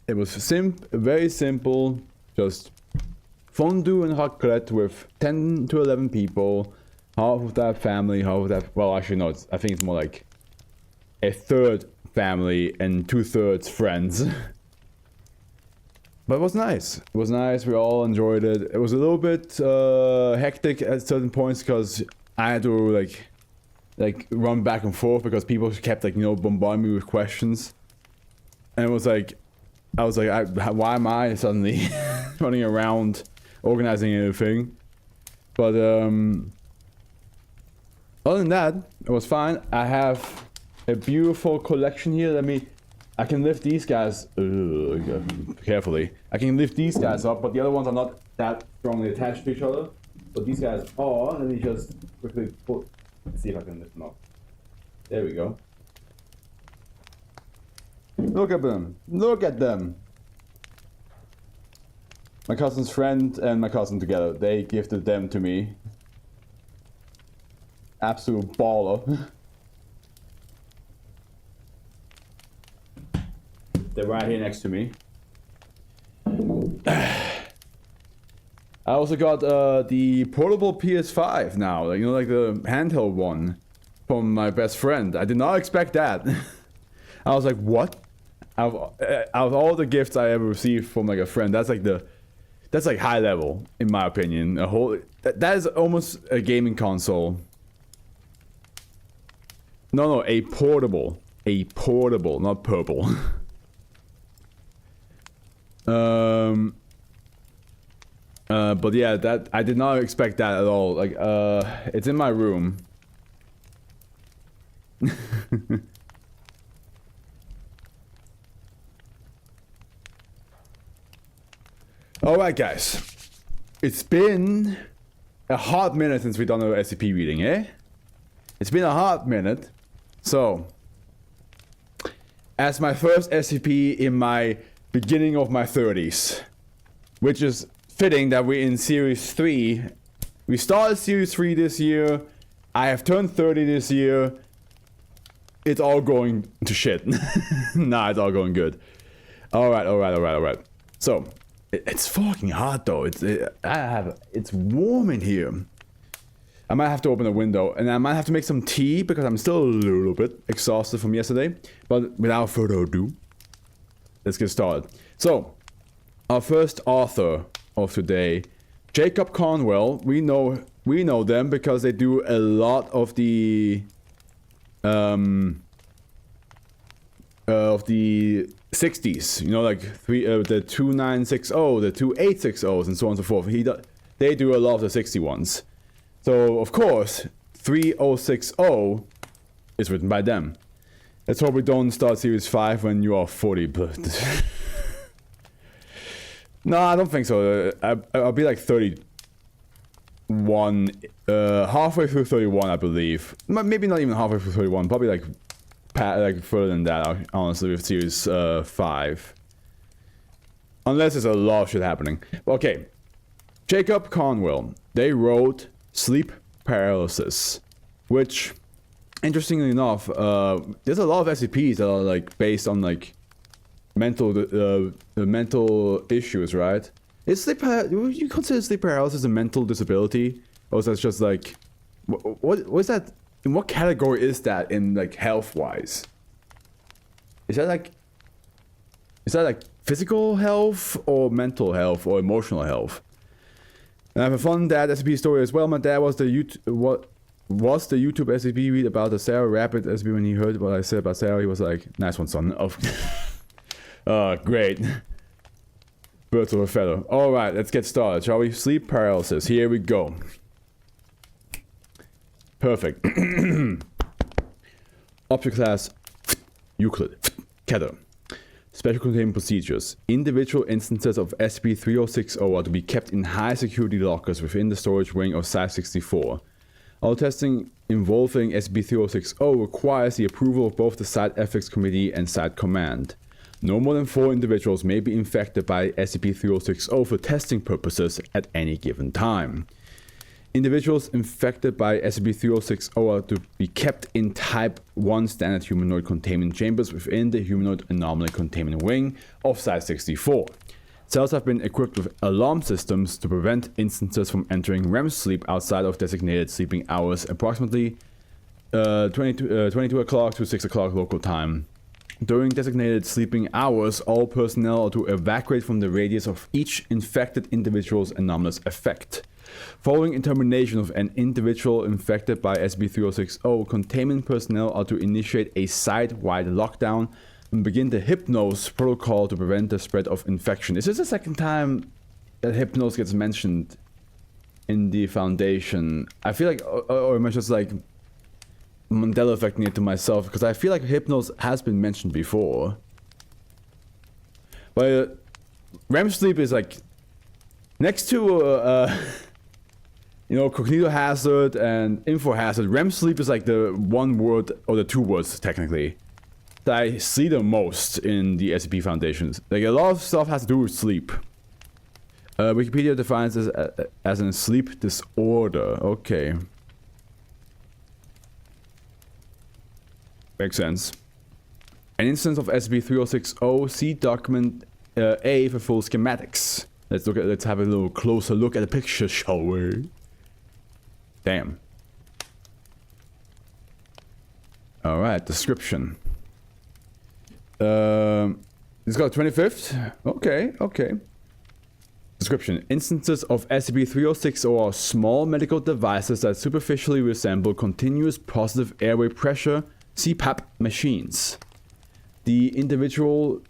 It was very simple, just fondue and raclette with 10 to 11 people. Half of that family, half of that... Well, actually, no, I think it's more like a third family and 2/3 friends. But it was nice. It was nice. We all enjoyed it. It was a little bit hectic at certain points because I had to like run back and forth because people kept like, you know, bombarding me with questions. And it was like, I was like, why am I suddenly running around organizing everything? But other than that, it was fine. I have a beautiful collection here. I can lift these guys carefully. I can lift these guys up, but the other ones are not that strongly attached to each other. But these guys are. Let me just quickly let's see if I can lift them up. There we go. Look at them. Look at them. My cousin's friend and my cousin together. They gifted them to me. Absolute baller. They're right here next to me. I also got the portable PS5 now. You know, like the handheld one from my best friend. I did not expect that. I was like, what? Out of all the gifts I ever received from like a friend, that's like high level in my opinion. That is almost a gaming console. No, a portable, not purple. But yeah, that I did not expect that at all. Like, it's in my room. Alright guys, it's been a hot minute since we've done our SCP reading, eh? It's been a hot minute. So, as my first SCP in my beginning of my 30s, which is fitting that we're in Series 3. We started Series 3 this year. I have turned 30 this year. It's all going to shit. Nah, it's all going good. Alright. So, it's fucking hot though. It's warm in here. I might have to open a window and I might have to make some tea because I'm still a little bit exhausted from yesterday. But without further ado, let's get started. So, our first author of today, Jacob Conwell. We know them because they do a lot of the 60s, you know, like the 2960, the 2860s, and so on and so forth. They do a lot of the 60 ones. So of course, 3060 is written by them. Let's hope we don't start Series 5 when you are 40. No, I don't think so. I'll be like 31, halfway through 31, I believe. Maybe not even halfway through 31. Probably like further than that, honestly, with Series 5. Unless there's a lot of shit happening. Okay. Jacob Conwell. They wrote Sleep Paralysis, which, interestingly enough, there's a lot of SCPs that are like based on like mental issues, right? Would you consider sleep paralysis a mental disability, or is that just like what is that? In what category is that in like health wise? Is that like physical health or mental health or emotional health? And I have a fun dad SCP story as well. My dad was the YouTube SCP read about the Sarah Rapid SCP. When he heard what I said about Sarah, he was like, "Nice one, son." Oh, great. Birds of a feather. Alright, let's get started, shall we? Sleep paralysis. Here we go. Perfect. Object class Euclid. Kether. Special containment procedures. Individual instances of SCP-3060 are to be kept in high security lockers within the storage wing of Site-64. All testing involving SCP-3060 requires the approval of both the Site Ethics Committee and Site Command. No more than 4 individuals may be infected by SCP-3060 for testing purposes at any given time. Individuals infected by SCP-3060 are to be kept in Type 1 standard humanoid containment chambers within the humanoid anomaly containment wing of Site-64. Cells have been equipped with alarm systems to prevent instances from entering REM sleep outside of designated sleeping hours, approximately 22 o'clock to 6 o'clock local time. During designated sleeping hours, all personnel are to evacuate from the radius of each infected individual's anomalous effect. Following termination of an individual infected by SCP-3060, containment personnel are to initiate a site-wide lockdown and begin the Hypnose protocol to prevent the spread of infection. Is this the second time that Hypnose gets mentioned in the Foundation? I feel like, or am I just like Mandela affecting it to myself? Because I feel like Hypnose has been mentioned before. But REM sleep is like next to you know, cognito hazard and info hazard. REM sleep is like the one word or the two words technically that I see the most in the SCP Foundations. Like a lot of stuff has to do with sleep. Wikipedia defines this as a sleep disorder. Okay. Makes sense. An instance of SCP-3060, see document A for full schematics. Let's have a little closer look at the picture, shall we? Damn. Alright, description. It's got 25th. Okay. Description. Instances of SCP-3060 are small medical devices that superficially resemble continuous positive airway pressure CPAP machines. The individual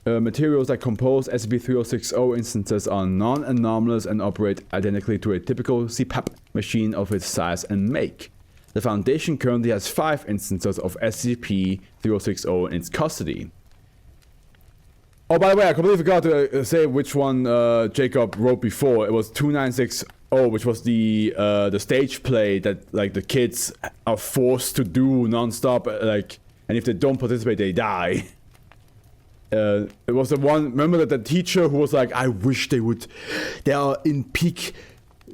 materials that compose SCP-3060 instances are non-anomalous and operate identically to a typical CPAP machine of its size and make. The Foundation currently has 5 instances of SCP-3060 in its custody. Oh, by the way, I completely forgot to say which one Jacob wrote before. It was 2960, which was the stage play that like the kids are forced to do non-stop, like, and if they don't participate, they die. It was the one, remember that the teacher who was like, I wish they are in peak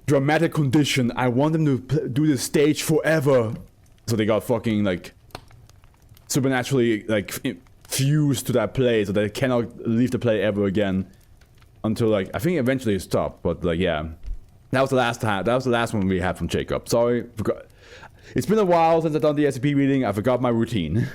dramatic condition. I want them to do the stage forever. So they got fucking like supernaturally like fused to that play, so they cannot leave the play ever again until like, I think eventually it stopped, but like, yeah. That was the last time, that was the last one we had from Jacob. Sorry, forgot. It's been a while since I've done the SCP reading, I forgot my routine.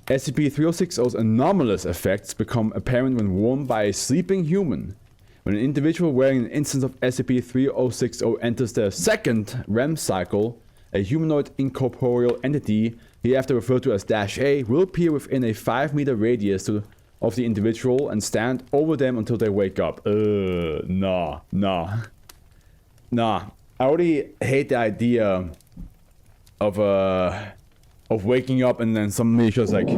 SCP-3060's anomalous effects become apparent when worn by a sleeping human. When an individual wearing an instance of SCP-3060 enters their second REM cycle, a humanoid incorporeal entity, hereafter referred to as -A, will appear within a 5-meter radius of the individual and stand over them until they wake up. Nah. I already hate the idea of waking up and then somebody just like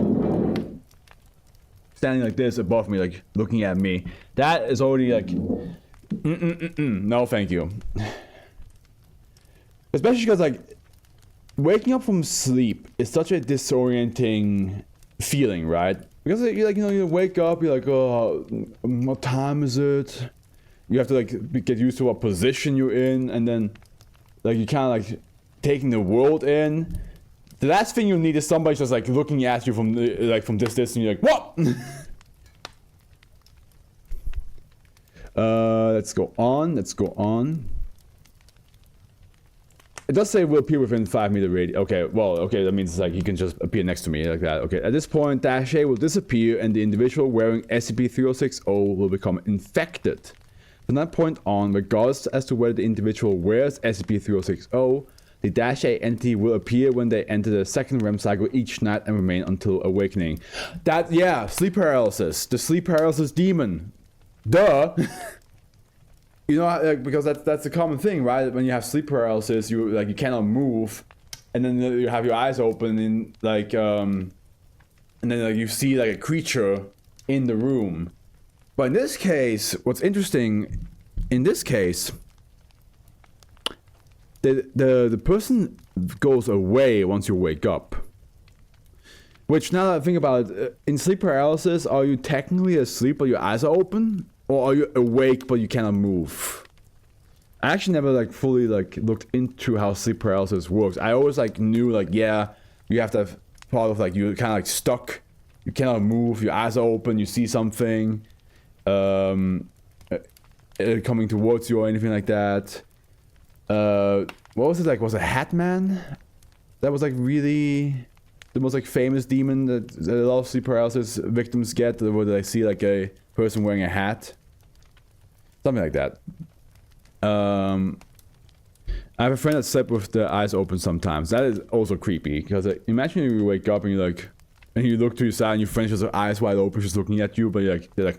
standing like this above me, like looking at me. That is already like no thank you. Especially because like waking up from sleep is such a disorienting feeling, right? Because you like, you know, you wake up, you're like, oh, what time is it? You have to like get used to what position you're in, and then like you kind of like taking the world in. The last thing you need is somebody just like looking at you from from this distance, and you're like, what? Let's go on. It does say will appear within 5-meter radius. Okay, well, okay, that means it's like he can just appear next to me like that. Okay, at this point, -A will disappear and the individual wearing SCP-3060 will become infected. From that point on, regardless as to whether the individual wears SCP-3060, the -A entity will appear when they enter the second REM cycle each night and remain until awakening. That, yeah, sleep paralysis. The sleep paralysis demon. Duh. You know, like, because that's a common thing, right? When you have sleep paralysis, you cannot move, and then you have your eyes open, and like and then like you see like a creature in the room. But in this case, what's interesting, in this case, the person goes away once you wake up. Which, now that I think about it, in sleep paralysis, are you technically asleep but your eyes are open? Or are you awake but you cannot move? I actually never like fully like looked into how sleep paralysis works. I always like knew like, yeah, you have to have part of like you're kind of like stuck. You cannot move. Your eyes are open. You see something coming towards you or anything like that. What was it like? Was it Hat Man? That was like really the most like famous demon that a lot of sleep paralysis victims get, where they see like a person wearing a hat, something like that. I have a friend that slept with the eyes open sometimes. That is also creepy because imagine you wake up and you're like, and you look to your side and your friend's just with eyes wide open, just looking at you, but you're like, they're like,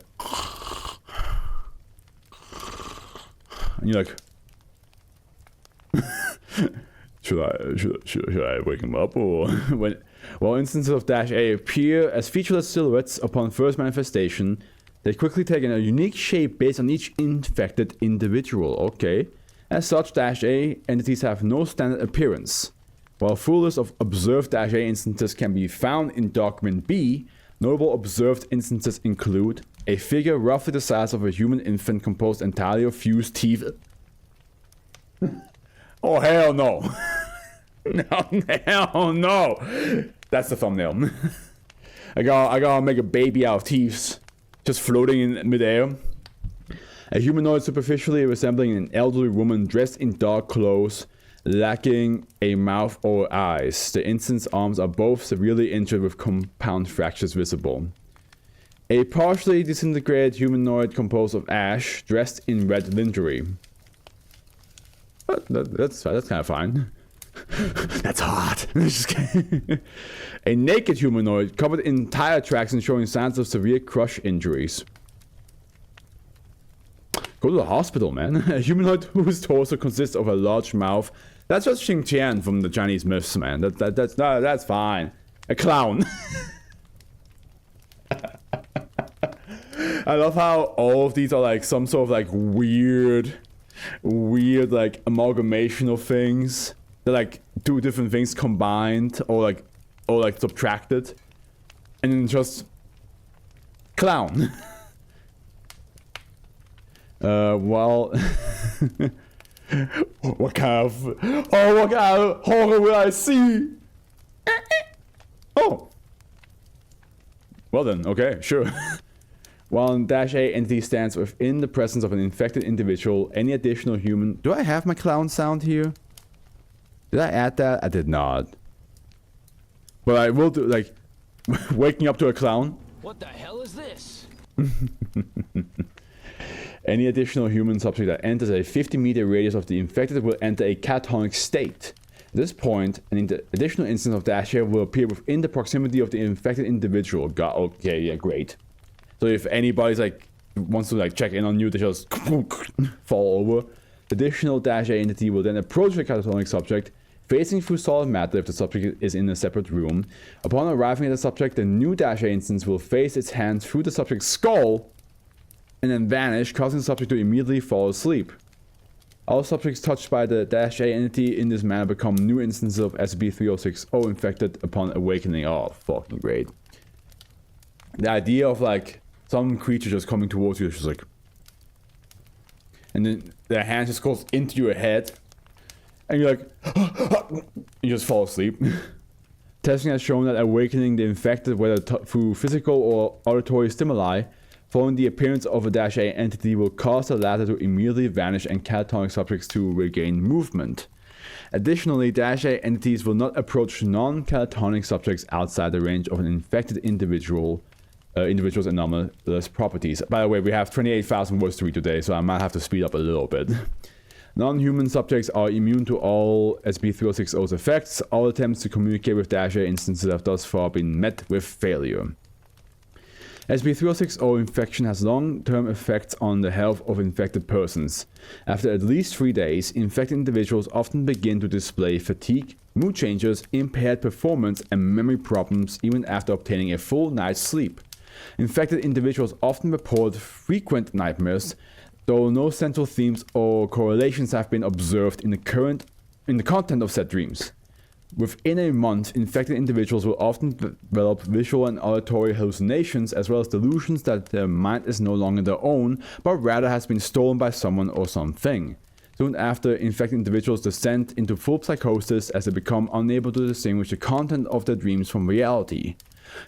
and you're like, should I wake him up or while instances of -A appear as featureless silhouettes upon first manifestation, they quickly take a unique shape based on each infected individual. Okay. As such, -A entities have no standard appearance. While full list of observed -A instances can be found in document B, notable observed instances include a figure roughly the size of a human infant composed entirely of fused teeth. Oh hell no. No, hell no. That's the thumbnail. I gotta make a baby out of teeth just floating in midair. A humanoid superficially resembling an elderly woman dressed in dark clothes, lacking a mouth or eyes. The instant's arms are both severely injured with compound fractures visible. A partially disintegrated humanoid composed of ash, dressed in red lingerie. That's kind of fine. That's hot. Just kidding. A naked humanoid covered in tire tracks and showing signs of severe crush injuries. Go to the hospital, man. A humanoid whose torso consists of a large mouth. That's just Xing Tian from the Chinese myths, man. That's fine. A clown. I love how all of these are like some sort of like weird like amalgamation of things. They're like two different things combined or like subtracted. And then just clown. Well, what kind of horror will I see? Oh. Well then, okay, sure. While -A entity stands within the presence of an infected individual, any additional human... Do I have my clown sound here? Did I add that? I did not. But I will do, like, waking up to a clown. What the hell is this? Any additional human subject that enters a 50-meter radius of the infected will enter a catatonic state. At this point, an additional instance of -A will appear within the proximity of the infected individual. Okay, yeah, great. So if anybody's like wants to like check in on you, they just fall over. Additional -A entity will then approach the catatonic subject, facing through solid matter if the subject is in a separate room. Upon arriving at the subject, the new -A instance will face its hand through the subject's skull and then vanish, causing the subject to immediately fall asleep. All subjects touched by the -A entity in this manner become new instances of SCP-3060 infected upon awakening. Oh, fucking great. The idea of like some creature just coming towards you is just like, and then their hand just goes into your head and you're like, you just fall asleep. Testing has shown that awakening the infected, whether through physical or auditory stimuli, following the appearance of a -A entity will cause the latter to immediately vanish and catatonic subjects to regain movement. Additionally, -A entities will not approach non-catatonic subjects outside the range of an infected individual's anomalous properties. By the way, we have 28,000 words to read today, so I might have to speed up a little bit. Non-human subjects are immune to all SCP-3060's effects. All attempts to communicate with -A instances have thus far been met with failure. SCP-3060 infection has long-term effects on the health of infected persons. After at least 3 days, infected individuals often begin to display fatigue, mood changes, impaired performance, and memory problems even after obtaining a full night's sleep. Infected individuals often report frequent nightmares, though no central themes or correlations have been observed in the content of said dreams. Within a month, infected individuals will often develop visual and auditory hallucinations, as well as delusions that their mind is no longer their own, but rather has been stolen by someone or something. Soon after, infected individuals descend into full psychosis as they become unable to distinguish the content of their dreams from reality.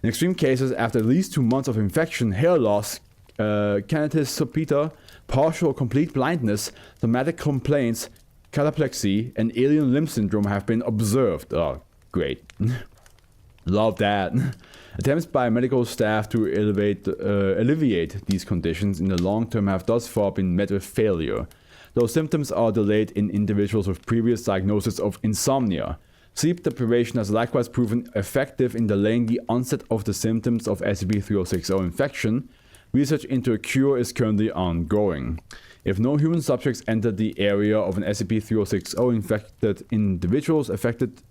In extreme cases, after at least 2 months of infection, hair loss, kinetoscopia, partial or complete blindness, somatic complaints, cataplexy, and alien limb syndrome have been observed. Oh, great. Love that. Attempts by medical staff to alleviate these conditions in the long term have thus far been met with failure. Those symptoms are delayed in individuals with previous diagnosis of insomnia. Sleep deprivation has likewise proven effective in delaying the onset of the symptoms of SCP-3060 infection. Research into a cure is currently ongoing. If no human subjects enter the area of an SCP-3060 infected individuals affected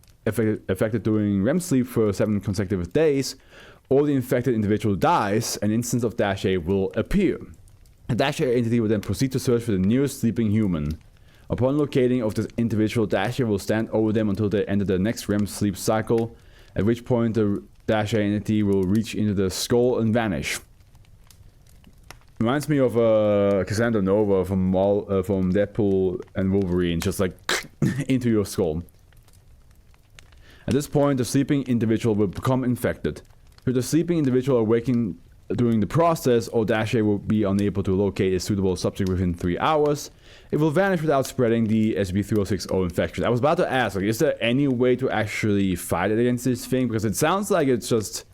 during REM sleep for 7 consecutive days, or the infected individual dies, an instance of -A will appear. The -A entity will then proceed to search for the nearest sleeping human. Upon locating of this individual, -A will stand over them until they enter the next REM sleep cycle, at which point the -A entity will reach into the skull and vanish. Reminds me of Cassandra Nova from Deadpool and Wolverine, just like into your skull. At this point, the sleeping individual will become infected. Should the sleeping individual awaken during the process, or -A will be unable to locate a suitable subject within 3 hours, it will vanish without spreading the SCP-3060 infection. I was about to ask, like, is there any way to actually fight it against this thing? Because it sounds like it's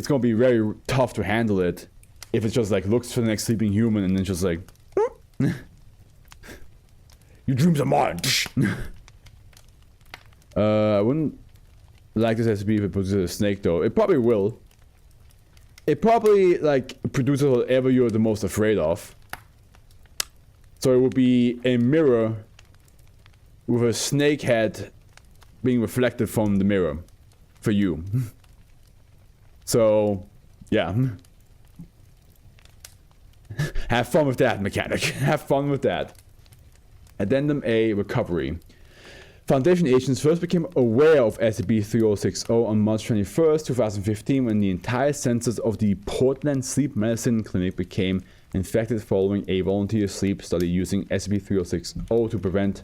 gonna be very tough to handle it if it just like looks for the next sleeping human and then just like, your dreams are mine. I wouldn't like this SCP if it produces a snake though. It probably will. It probably like produces whatever you're the most afraid of. So it would be a mirror with a snake head being reflected from the mirror for you. So, yeah. Have fun with that, mechanic. Have fun with that. Addendum A, recovery. Foundation agents first became aware of SCP-3060 on March 21st, 2015 when the entire census of the Portland Sleep Medicine Clinic became infected following a volunteer sleep study using SCP-3060 to prevent...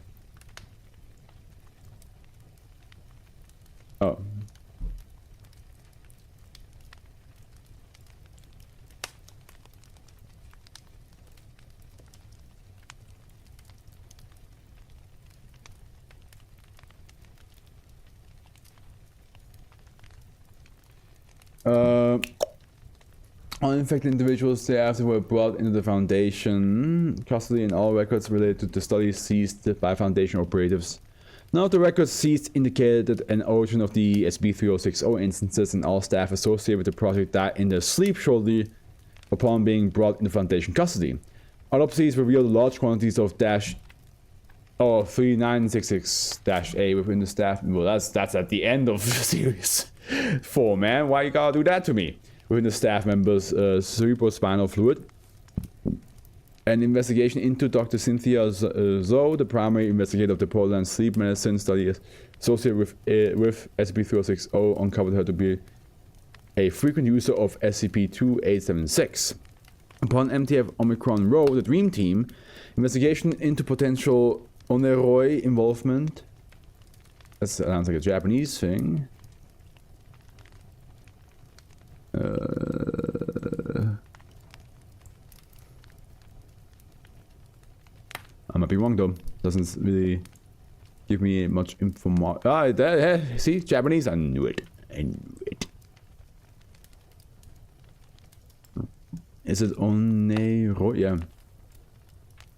Oh. Uninfected individuals thereafter were brought into the Foundation custody, and all records related to the study seized by Foundation operatives. None of the records seized indicated an origin of the SCP-3060 instances, and all staff associated with the project died in their sleep shortly upon being brought into Foundation custody. Autopsies revealed large quantities of 3966-A within the staff. Well, that's at the end of Series 4, man. Why you gotta do that to me? Within the staff members' cerebrospinal fluid. An investigation into Dr. Cynthia Zhou, the primary investigator of the Portland Sleep Medicine study associated with SCP-3060, uncovered her to be a frequent user of SCP-2876. Upon MTF Omicron Rho, the Dream Team, investigation into potential Oneroi involvement. That sounds like a Japanese thing. I might be wrong though. Doesn't really give me much info. See, Japanese. I knew it. Is it Oneiro? Yeah.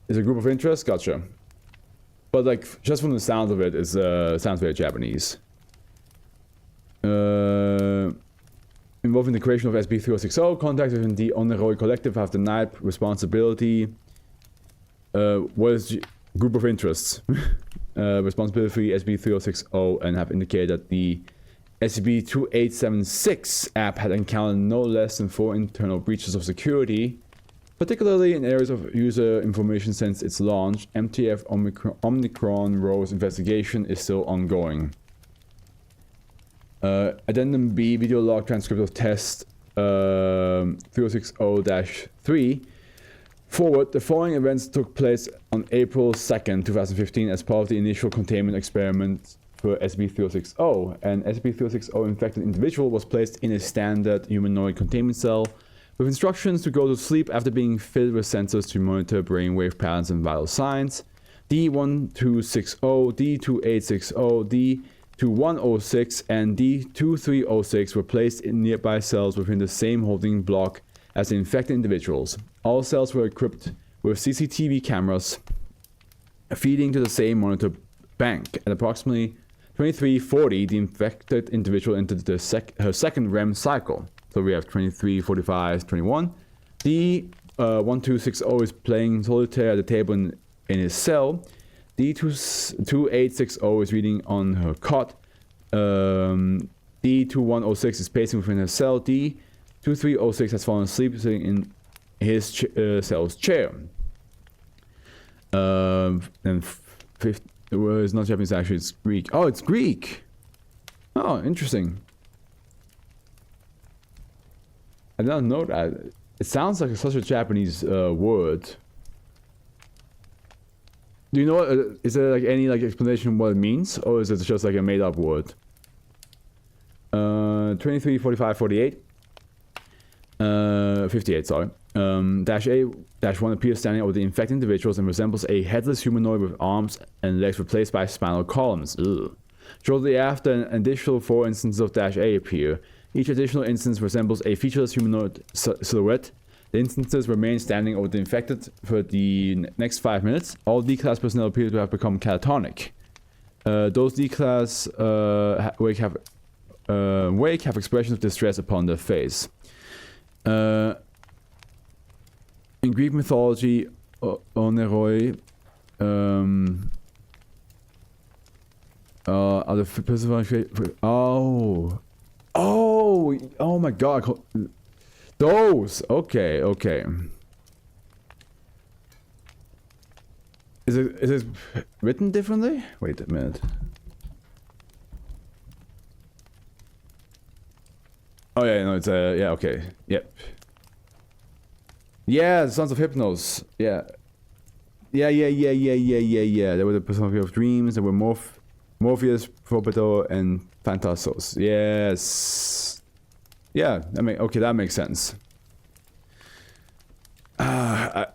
Is a group of interest? Gotcha. But like, just from the sound of it, it sounds very Japanese. Involving the creation of SCP-3060, contacts within the Oneroi Collective have denied responsibility. What is group of interests? Responsibility for SCP-3060 and have indicated that the SCP-2876 app had encountered no less than 4 internal breaches of security, particularly in areas of user information since its launch. MTF Omicron Rho's investigation is still ongoing. Addendum B, video log transcript of test 3060-3. Forward, the following events took place on April 2nd, 2015 as part of the initial containment experiment for SCP-3060. An SCP-3060 infected individual was placed in a standard humanoid containment cell with instructions to go to sleep after being fitted with sensors to monitor brainwave patterns and vital signs. D1260, D2860, D2106, and D2306 were placed in nearby cells within the same holding block as the infected individuals. All cells were equipped with CCTV cameras feeding to the same monitor bank. At approximately 2340, the infected individual entered her second REM cycle. So we have 23, 45, 21. D1260 is playing solitaire at the table in his cell. D2860 is reading on her cot. D2106 is pacing within her cell. D2306 has fallen asleep sitting in his cell's chair. And fifth, the word is not Japanese, actually it's Greek. Oh, it's Greek! Oh, interesting. I did not know that. It sounds like such a Japanese word. Do you know what, is there like any like explanation what it means? Or is it just like a made up word? 23, 45, 48. 58, sorry. Dash A, dash 1 appears standing over the infected individuals and resembles a headless humanoid with arms and legs replaced by spinal columns. Ugh. Shortly after, an additional 4 instances of Dash A appear. Each additional instance resembles a featureless humanoid silhouette. The instances remain standing over the infected for the next 5 minutes. All D-Class personnel appear to have become catatonic. Those D-Class wake have expressions of distress upon their face. In Greek mythology, Oneroi are the personified. Oh my god. Those! Okay. Is it written differently? Wait a minute. Oh yeah, no, it's yeah, okay. Yep. Yeah, the Sons of Hypnos. Yeah. Yeah. There were the personification of dreams, there were Morpheus, Propeto, and Phantasos. Yes. Yeah, okay, that makes sense. I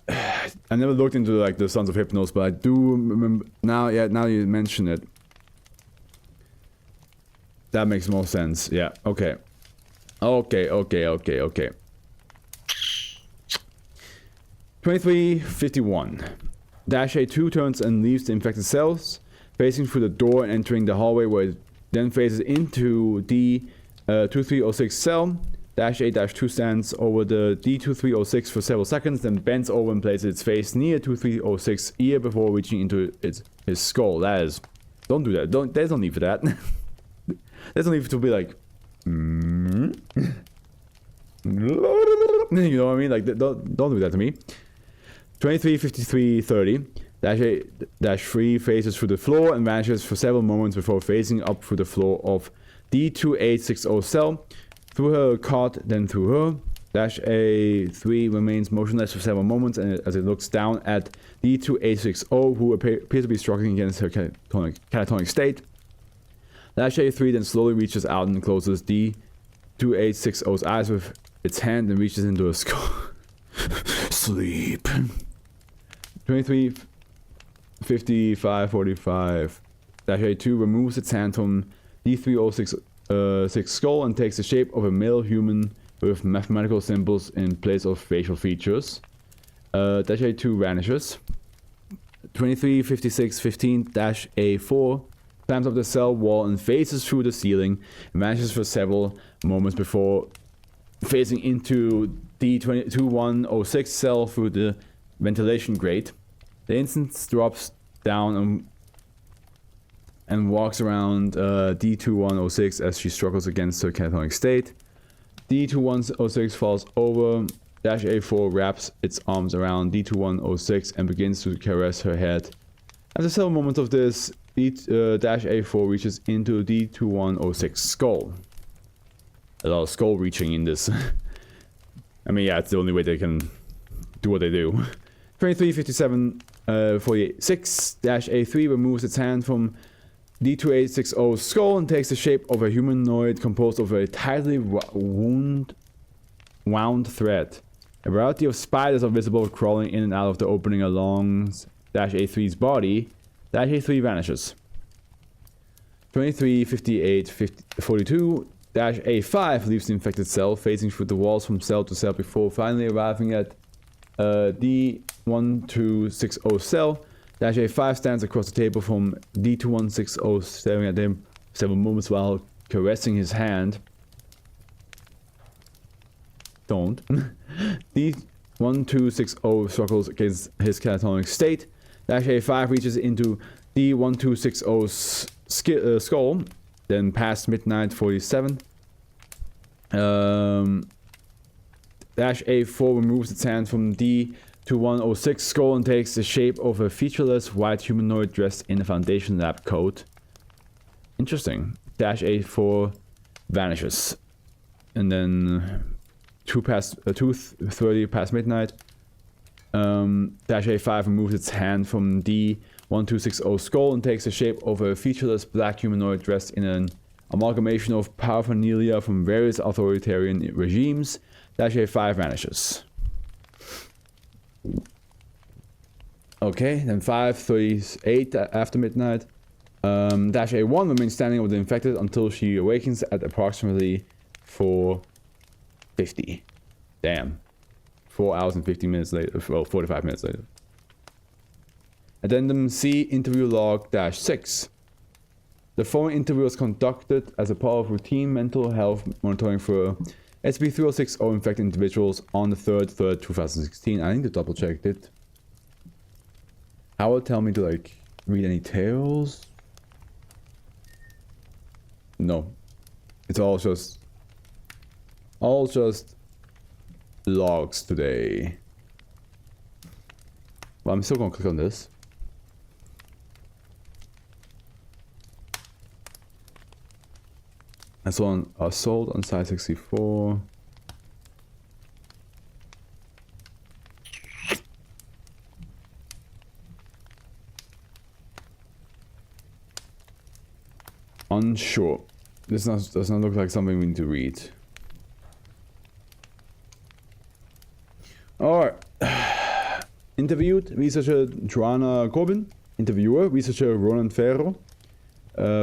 never looked into like the Sons of Hypnos, but I do remember now. Yeah, now you mention it, that makes more sense. Yeah. Okay. 2351. Dash A2 turns and leaves the infected cells, facing through the door and entering the hallway, where it then phases into D2306 cell. Dash A-2 stands over the D2306 for several seconds, then bends over and places its face near 2306 ear before reaching into his skull. That is, don't do that. There's no need for that. There's no need to be like, you know what I mean? Like, don't do that to me. 235330. Dash-3 phases through the floor and vanishes for several moments before phasing up through the floor of D2860 cell, through her cot, then through her. Dash A3 remains motionless for several moments as it looks down at D2860, who appears to be struggling against her catatonic state. Dash A3 then slowly reaches out and closes D2860's eyes with its hand and reaches into her skull. Sleep. 235545. Dash A2 removes its hand from D306 skull and takes the shape of a male human with mathematical symbols in place of facial features. Dash A2 vanishes. 235615 Dash A4 climbs up the cell wall and phases through the ceiling and vanishes for several moments before phasing into D2106 cell through the ventilation grate. The instance drops down and walks around D2106 as she struggles against her catatonic state. D2106 falls over. Dash A4 wraps its arms around D2106 and begins to caress her head. After several moments of this, Dash A4 reaches into D2106 skull. A lot of skull reaching in this. I mean, yeah, it's the only way they can do what they do. 2357-46-A3 removes its hand from D2860's skull and takes the shape of a humanoid composed of a tightly wound thread. A variety of spiders are visible crawling in and out of the opening along -A3's body. -A3 vanishes. 2358-42-A5 leaves the infected cell, phasing through the walls from cell to cell before finally arriving at D1260 cell. -A5 stands across the table from D2160, staring at him several moments while caressing his hand. Don't. D1260 struggles against his catatonic state. -A5 reaches into D1260's skull, then past midnight 47. -A4 removes its hand from D2106 skull and takes the shape of a featureless white humanoid dressed in a Foundation lab coat. Interesting. -A4 vanishes. And then 2:30 past midnight. -A5 removes its hand from D1260's skull and takes the shape of a featureless black humanoid dressed in an amalgamation of paraphernalia from various authoritarian regimes. -A5 vanishes. Okay, then 5:38 after midnight. -A1 remains standing with the infected until she awakens at approximately 4:50. Damn. 4 hours and 50 minutes later. Well, 45 minutes later. Addendum C, interview log -6. The following interview was conducted as a part of routine mental health monitoring for SCP-3060 infected individuals on the 3rd, 2016. I need to double check it. Howard tell me to like read any tales? No. It's all just logs today. Well, I'm still gonna click on this. I saw an assault on Site 64. Unsure. This does not look like something we need to read. Alright. Interviewed, researcher Joanna Corbin. Interviewer, researcher Roland Ferro.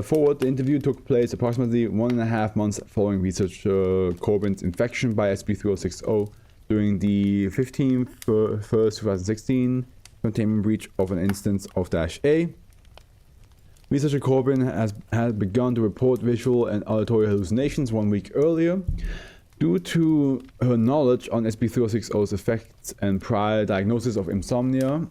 Forward, the interview took place approximately 1.5 months following researcher Corbin's infection by SCP-3060 during the 15th 1st, 2016 containment breach of an instance of -A. Researcher Corbin had begun to report visual and auditory hallucinations 1 week earlier. Due to her knowledge on SCP-3060's effects and prior diagnosis of insomnia,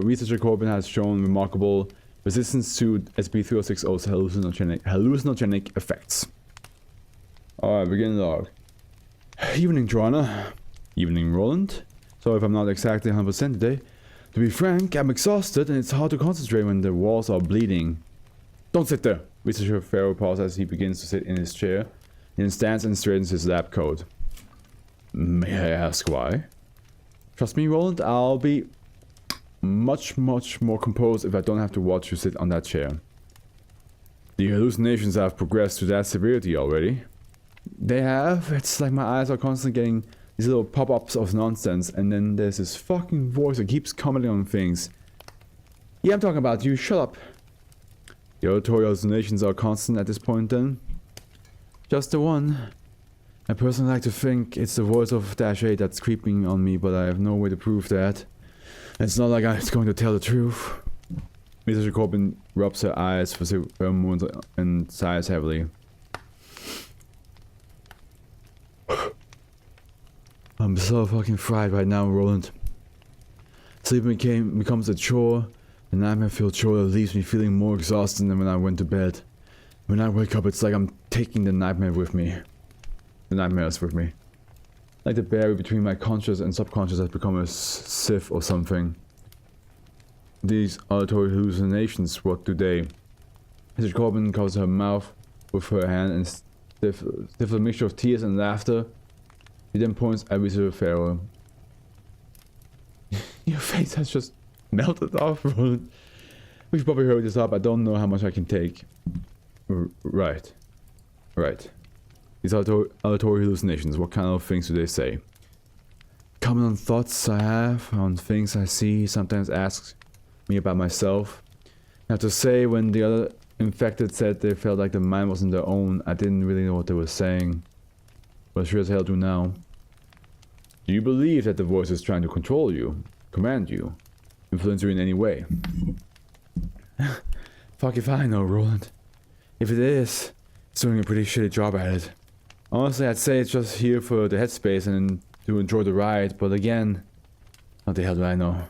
researcher Corbin has shown remarkable resistance to SCP-3060's hallucinogenic effects. Alright, begin log. Evening, Joanna. Evening, Roland. Sorry if I'm not exactly 100% today. To be frank, I'm exhausted and it's hard to concentrate when the walls are bleeding. Don't sit there. Researcher Farrow pauses as he begins to sit in his chair. He then stands and straightens his lab coat. May I ask why? Trust me, Roland, I'll be much more composed if I don't have to watch you sit on that chair. The hallucinations have progressed to that severity already. They have. It's like my eyes are constantly getting these little pop-ups of nonsense, and then there's this fucking voice that keeps commenting on things. Yeah, I'm talking about you. Shut up. The auditory hallucinations are constant at this point then? Just the one. I personally like to think it's the voice of -A that's creeping on me, but I have no way to prove that. It's not like I'm going to tell the truth. Mrs. Corbin rubs her eyes for a moment and sighs heavily. I'm so fucking fried right now, Roland. Sleeping becomes a chore. The nightmare-filled chore that leaves me feeling more exhausted than when I went to bed. When I wake up, it's like I'm taking the nightmare with me. The nightmares with me. Like the barrier between my conscious and subconscious has become a sieve or something. These auditory hallucinations, what do they? Mrs. Corbin covers her mouth with her hand and stifles a mixture of tears and laughter. He then points at Researcher Pharaoh. Your face has just melted off, Roland. We should probably hurry this up. I don't know how much I can take. Right. These auditory hallucinations, what kind of things do they say? Comment on thoughts I have, on things I see, sometimes asks me about myself. I have to say, when the other infected said they felt like the mind wasn't their own, I didn't really know what they were saying. But sure as hell do now. Do you believe that the voice is trying to control you, command you, influence you in any way? Fuck if I know, Roland. If it is, it's doing a pretty shitty job at it. Honestly, I'd say it's just here for the headspace and to enjoy the ride, but again, what the hell do I know?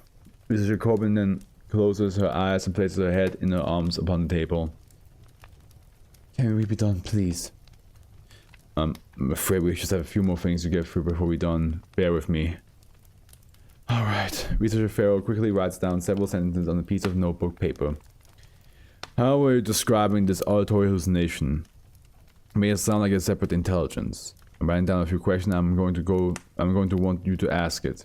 Mrs. Corbin then closes her eyes and places her head in her arms upon the table. Can we be done, please? I'm afraid we just have a few more things to get through before we're done. Bear with me. Alright. Researcher Pharaoh quickly writes down several sentences on a piece of notebook paper. How are you describing this auditory hallucination? It may sound like a separate intelligence. I'm writing down a few questions I'm going to want you to ask it.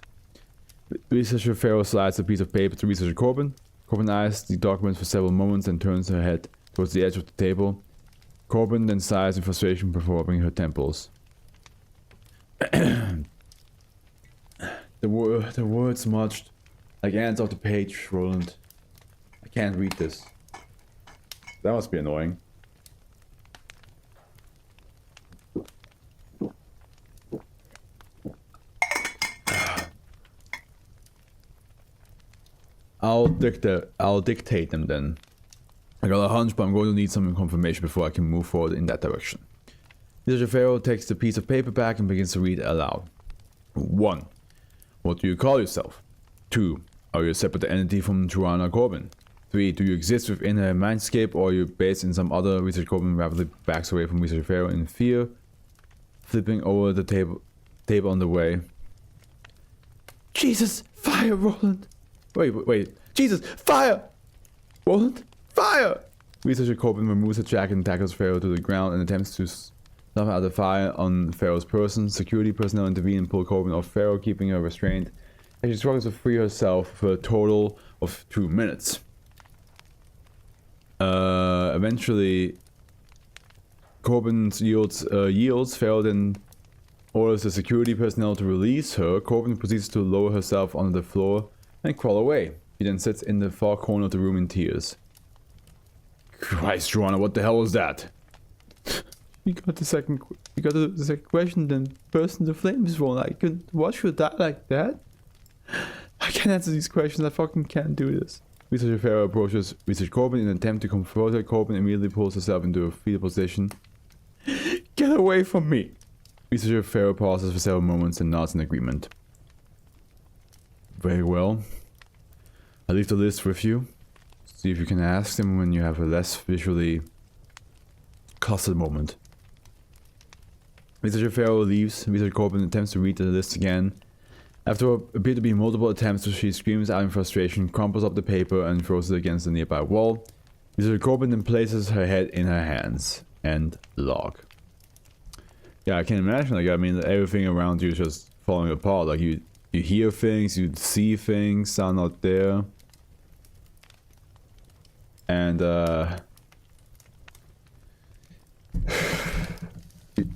Researcher Pharaoh slides a piece of paper to Researcher Corbin. Corbin eyes the document for several moments and turns her head towards the edge of the table. Corbin then sighs in frustration before rubbing her temples. The words smudged like ants off the page, Roland. I can't read this. That must be annoying. I'll dictate them then. I got a hunch, but I'm going to need some confirmation before I can move forward in that direction. Mr. Pharaoh takes the piece of paper back and begins to read aloud. 1. What do you call yourself? 2. Are you a separate entity from Joanna Corbin? 3. Do you exist within a mindscape, or are you based in some other? Researcher Corbin rapidly backs away from Researcher Pharaoh in fear, flipping over the table on the way. Jesus! Fire, Roland! Wait. Jesus! Fire! Roland? Fire! Researcher Corbin removes her jacket and tackles Pharaoh to the ground and attempts to snuff out the fire on Pharaoh's person. Security personnel intervene and pull Corbin off Pharaoh, keeping her restrained, and she struggles to free herself for a total of 2 minutes. Eventually, Corbin yields. Pharaoh then orders the security personnel to release her. Corbin proceeds to lower herself onto the floor and crawl away. She then sits in the far corner of the room in tears. Christ, Joanna, what the hell was that? You got the second question, then burst into flames, Roland. I couldn't watch you die like that. I can't answer these questions. I fucking can't do this. Researcher Pharaoh approaches Researcher Corbin in an attempt to comfort her. Corbin immediately pulls herself into a fetal position. Get away from me! Researcher Pharaoh pauses for several moments and nods in agreement. Very well. I'll leave the list with you. See if you can ask them when you have a less visually clustered moment. Researcher Pharaoh leaves. Researcher Corbin attempts to read the list again. After what appear to be multiple attempts, she screams out in frustration, crumples up the paper, and throws it against the nearby wall. Researcher Corbin then places her head in her hands. End log. Yeah, I can imagine. Like, I mean, everything around you is just falling apart. Like, you hear things, you see things, sound out there. And,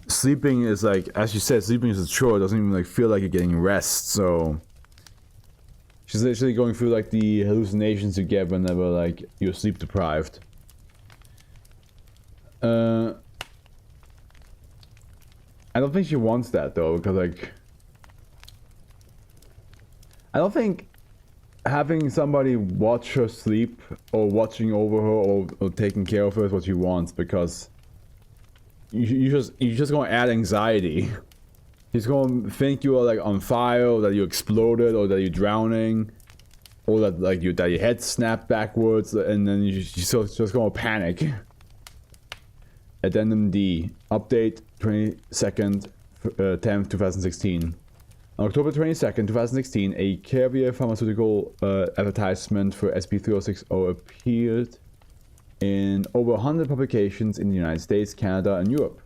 sleeping is like, as you said, sleeping is a chore. It doesn't even like feel like you're getting rest. So she's literally going through like the hallucinations you get whenever like you're sleep deprived. I don't think she wants that though, because like I don't think having somebody watch her sleep or watching over her or taking care of her is what she wants, because you're just gonna add anxiety. He's gonna think you are like on fire, or that you exploded, or that you're drowning, or that like your head snapped backwards, and then you're just gonna panic. Addendum D. Update 22nd 10th 2016. On October 22nd 2016, a Carrier Pharmaceutical advertisement for SCP-3060 appeared in over 100 publications in the United States, Canada, and Europe.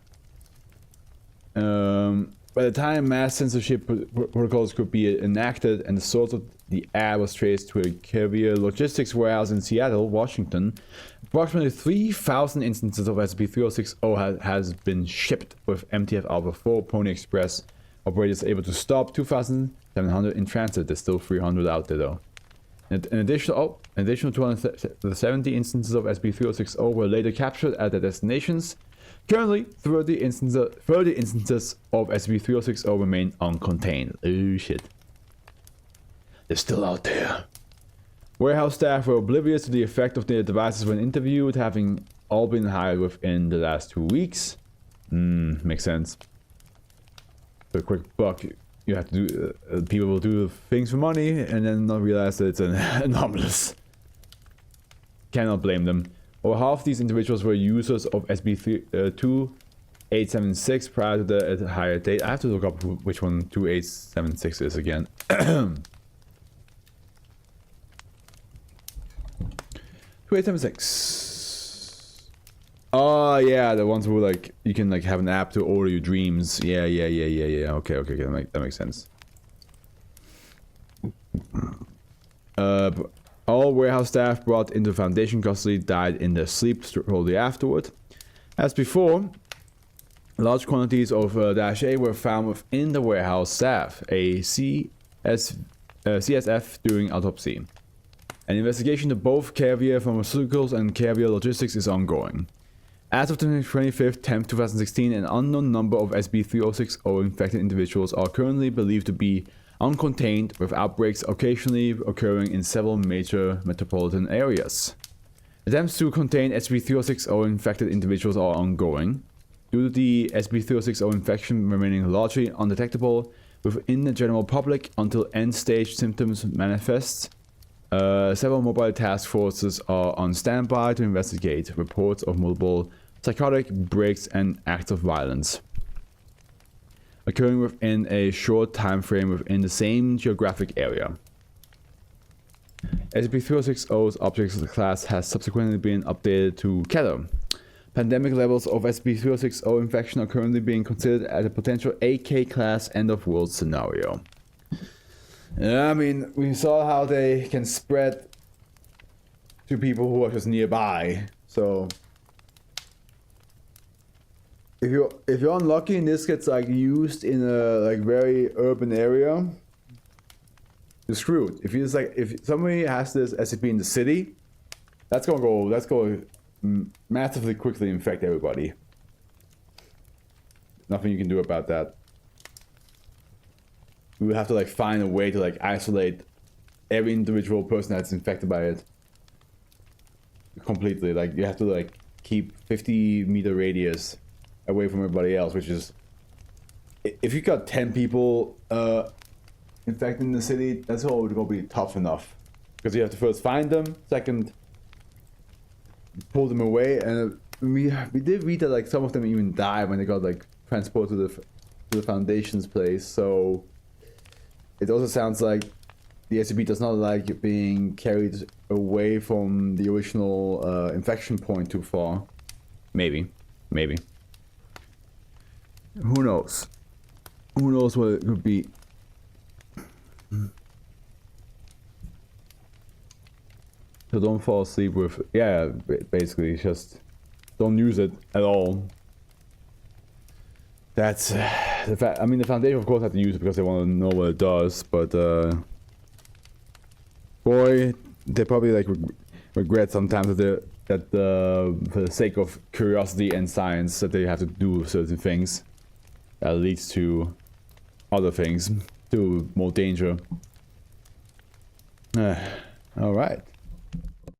By the time mass censorship protocols could be enacted and the source of the ad was traced to a carrier logistics warehouse in Seattle, Washington, approximately 3,000 instances of SCP-3060 has been shipped, with MTF Alpha 4 Pony Express operators able to stop 2,700 in transit. There's still 300 out there though. An additional 270 instances of SCP-3060 were later captured at their destinations. Currently, 30 instances of SCP-3060 remain uncontained. Oh shit. They're still out there. Warehouse staff were oblivious to the effect of their devices when interviewed, having all been hired within the last 2 weeks. Makes sense. For a quick buck, you have to do. People will do things for money and then not realize that it's anomalous. Cannot blame them. Over half these individuals were users of SCP-2876 prior to the higher date. I have to look up which one 2876 is again. 2876. Oh yeah, the ones who like you can like have an app to order your dreams. Yeah. Okay, that makes sense. All warehouse staff brought into Foundation custody died in their sleep shortly afterward. As before, large quantities of -A were found within the warehouse staff, a CSF during autopsy. An investigation to both Carrier Pharmaceuticals and Carrier Logistics is ongoing. As of the 25th, 10th, 2016, an unknown number of SCP-3060 infected individuals are currently believed to be uncontained, with outbreaks occasionally occurring in several major metropolitan areas. Attempts to contain SCP-3060 infected individuals are ongoing. Due to the SCP-3060 infection remaining largely undetectable within the general public until end-stage symptoms manifest, several mobile task forces are on standby to investigate reports of multiple psychotic breaks and acts of violence occurring within a short time frame within the same geographic area. SCP-3060's object class has subsequently been updated to Keter. Pandemic levels of SCP-3060 infection are currently being considered as a potential AK class end of world scenario. Yeah, I mean, we saw how they can spread to people who are just nearby, so if you're unlucky and this gets like used in a like very urban area, you're screwed. If somebody has this SCP in the city, that's gonna massively quickly infect everybody. Nothing you can do about that. We would have to like find a way to like isolate every individual person that's infected by it completely. Like you have to like keep 50-meter radius away from everybody else, which is, if you got 10 people infected in the city, that's all gonna be tough enough, because you have to first find them, second pull them away, and we did read that like some of them even died when they got like transported to the Foundation's place. So it also sounds like the SCP does not like being carried away from the original infection point too far. Maybe. Who knows? Who knows what it could be? So don't fall asleep with... Yeah, basically, just don't use it at all. That's... the fact. I mean, the Foundation, of course, have to use it because they want to know what it does, but... boy, they probably, like, regret sometimes that for the sake of curiosity and science, that they have to do certain things. That leads to other things, to more danger. Alright.